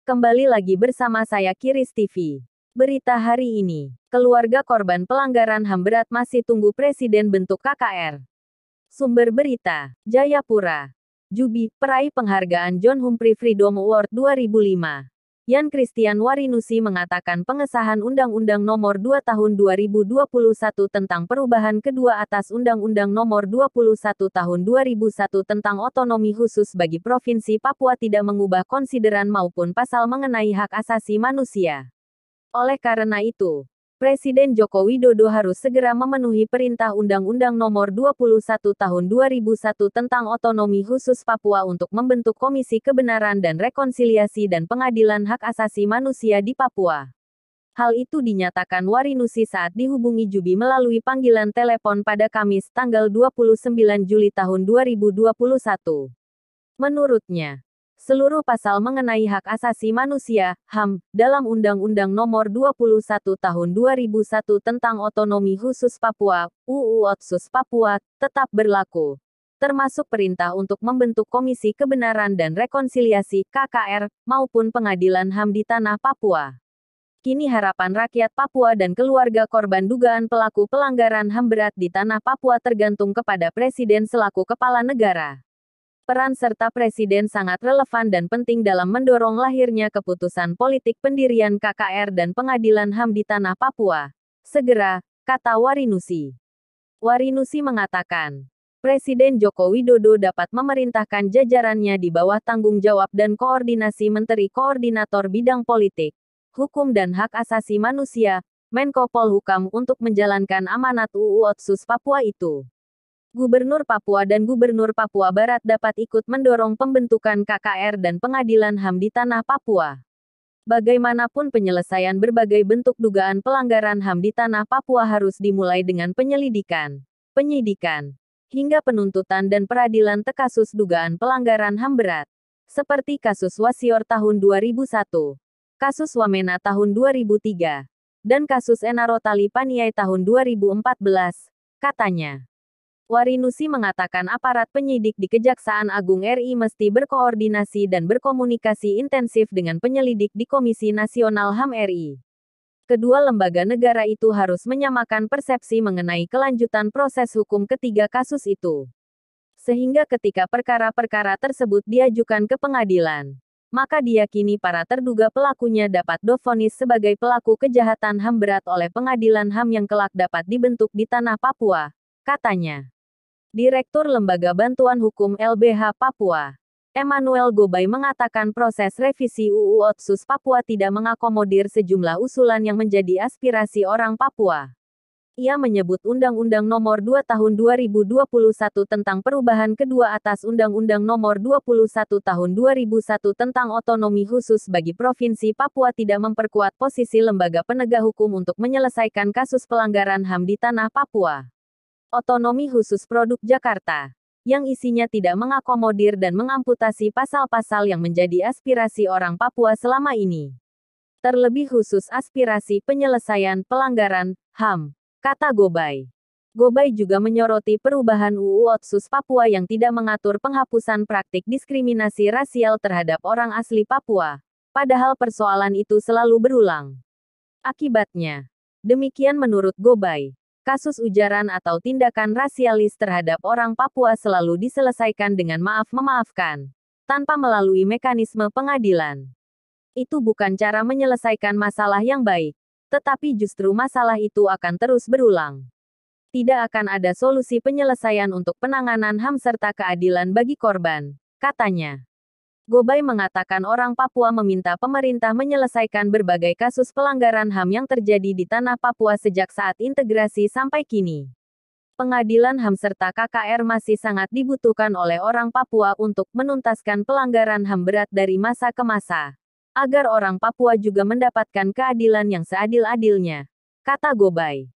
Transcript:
Kembali lagi bersama saya Kiris TV. Berita hari ini, keluarga korban pelanggaran HAM berat masih tunggu presiden bentuk KKR. Sumber berita, Jayapura. Jubi, peraih penghargaan John Humphrey Freedom Award 2005. Yan Christian Warinusi mengatakan pengesahan Undang-Undang Nomor 2 Tahun 2021 tentang perubahan kedua atas Undang-Undang Nomor 21 Tahun 2001 tentang otonomi khusus bagi Provinsi Papua tidak mengubah konsideran maupun pasal mengenai hak asasi manusia. Oleh karena itu, Presiden Joko Widodo harus segera memenuhi perintah Undang-Undang Nomor 21 Tahun 2001 tentang otonomi khusus Papua untuk membentuk Komisi Kebenaran dan Rekonsiliasi dan Pengadilan Hak Asasi Manusia di Papua. Hal itu dinyatakan Warinusi saat dihubungi Jubi melalui panggilan telepon pada Kamis, tanggal 29 Juli tahun 2021. Menurutnya, seluruh pasal mengenai hak asasi manusia, HAM, dalam Undang-Undang Nomor 21 Tahun 2001 tentang otonomi khusus Papua, UU Otsus Papua, tetap berlaku. Termasuk perintah untuk membentuk Komisi Kebenaran dan Rekonsiliasi, KKR, maupun Pengadilan HAM di Tanah Papua. Kini harapan rakyat Papua dan keluarga korban dugaan pelaku pelanggaran HAM berat di Tanah Papua tergantung kepada Presiden selaku Kepala Negara. Peran serta Presiden sangat relevan dan penting dalam mendorong lahirnya keputusan politik pendirian KKR dan Pengadilan HAM di Tanah Papua. Segera, kata Warinusi. Warinusi mengatakan, Presiden Joko Widodo dapat memerintahkan jajarannya di bawah tanggung jawab dan koordinasi Menteri Koordinator Bidang Politik, Hukum dan Hak Asasi Manusia, Menko Polhukam untuk menjalankan amanat UU Otsus Papua itu. Gubernur Papua dan Gubernur Papua Barat dapat ikut mendorong pembentukan KKR dan Pengadilan HAM di Tanah Papua. Bagaimanapun penyelesaian berbagai bentuk dugaan pelanggaran HAM di Tanah Papua harus dimulai dengan penyelidikan, penyidikan, hingga penuntutan dan peradilan kasus dugaan pelanggaran HAM berat. Seperti kasus Wasior tahun 2001, kasus Wamena tahun 2003, dan kasus Enarotali Paniai tahun 2014, katanya. Warinusi mengatakan aparat penyidik di Kejaksaan Agung RI mesti berkoordinasi dan berkomunikasi intensif dengan penyelidik di Komisi Nasional HAM RI. Kedua lembaga negara itu harus menyamakan persepsi mengenai kelanjutan proses hukum ketiga kasus itu. Sehingga ketika perkara-perkara tersebut diajukan ke pengadilan, maka diyakini para terduga pelakunya dapat divonis sebagai pelaku kejahatan HAM berat oleh Pengadilan HAM yang kelak dapat dibentuk di Tanah Papua, katanya. Direktur Lembaga Bantuan Hukum LBH Papua, Emmanuel Gobay mengatakan proses revisi UU Otsus Papua tidak mengakomodir sejumlah usulan yang menjadi aspirasi orang Papua. Ia menyebut Undang-Undang Nomor 2 Tahun 2021 tentang perubahan kedua atas Undang-Undang Nomor 21 Tahun 2001 tentang otonomi khusus bagi Provinsi Papua tidak memperkuat posisi lembaga penegak hukum untuk menyelesaikan kasus pelanggaran HAM di Tanah Papua. Otonomi khusus produk Jakarta, yang isinya tidak mengakomodir dan mengamputasi pasal-pasal yang menjadi aspirasi orang Papua selama ini. Terlebih khusus aspirasi penyelesaian pelanggaran HAM, kata Gobay. Gobay juga menyoroti perubahan UU Otsus Papua yang tidak mengatur penghapusan praktik diskriminasi rasial terhadap orang asli Papua, padahal persoalan itu selalu berulang. Akibatnya, demikian menurut Gobay. Kasus ujaran atau tindakan rasialis terhadap orang Papua selalu diselesaikan dengan maaf-memaafkan, tanpa melalui mekanisme pengadilan. Itu bukan cara menyelesaikan masalah yang baik, tetapi justru masalah itu akan terus berulang. Tidak akan ada solusi penyelesaian untuk penanganan HAM serta keadilan bagi korban, katanya. Gobay mengatakan orang Papua meminta pemerintah menyelesaikan berbagai kasus pelanggaran HAM yang terjadi di Tanah Papua sejak saat integrasi sampai kini. Pengadilan HAM serta KKR masih sangat dibutuhkan oleh orang Papua untuk menuntaskan pelanggaran HAM berat dari masa ke masa, agar orang Papua juga mendapatkan keadilan yang seadil-adilnya, kata Gobay.